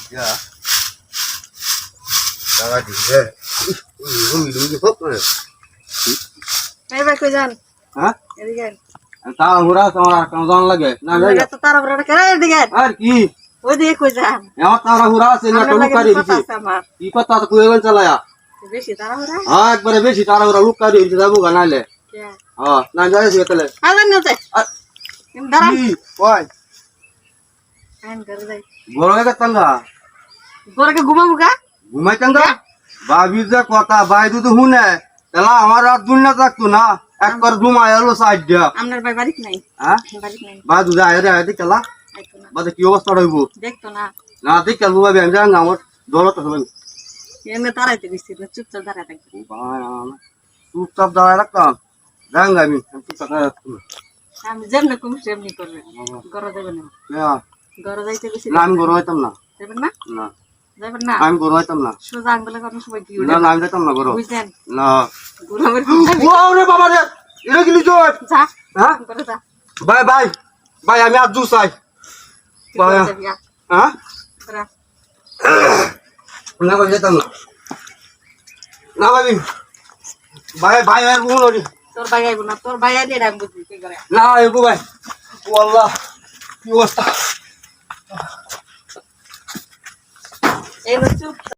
Ya. Daga dice. Uy, lu hop na. এই ভাই কই যান হ্যাঁ? এদিকে তারা ঘোরা তোমার আর কেমন লাগে না যাই লাগে তো তারা বড় করে এদিকে আর কি ওইদিকে কই যান আমার তারা ঘোরা আছে না আপনার টলু লাগে কারি কথা দিছি আছে আমার কি কথা তো কইবেন চালায়া বেশি তারা হরা হ্যাঁ একবারে বেশি তারা ঘোরা লুক কারি দিছি যাবো গানাইলে কে হ্যাঁ না যাই সে তাহলে আলান না যাই আর দাঁড়ান কি কই আইন করে যাই গরমে গেতাঙ্গা ঘরকে ঘুমাবো কা ঘুমাইতাঙ্গা ভাবির যে কথা ভাই তো শুনে তাহলে আমার আর দুনিয়া থাকতো না একবার ঘুমাই হলো সাইড দিয়া আপনার ভাই বাড়িতে নাই হ্যাঁ বাড়িতে নাই ভাই দুধ আয় আয় দেখলা আইতো না বাদে কি অবস্থা রইব দেখতো না না দেখল ভাবি আমি জানি আমার দৌলত হবে এমনি তারাইতে দিছি চুপচাপ দাঁড়ায় থাকবে চুপচাপ দাঁড়ায় রাখতাম যাই আমি চুপচাপ দাঁড়ায় রাখতাম আমি যেমনি কম সেমনি করবে ঘরে যাবেন না ঘরে যাইতে বেশি না আমি গরম হইতাম না যাবেন না না যাবেন না আমি গরম হইতাম না সোজা আঙ্গুলে কোনো সময় কি না না আমি যাইতাম না গরম বুঝছেন না ঘুরাবেন ও রে বাবা রে এটা কি লিখো যা হ্যাঁ করে যা বাই বাই বাই আমি আর জুস চাই বাই হ্যাঁ না ভাই যেতাম না না ভাবি ভাই ভাই আর গুলো তোর ভাই আইব না তোর ভাই আইলে আমি বুঝবি কি করে না এগো ভাই ও আল্লাহ কি অবস্থা এই চুপ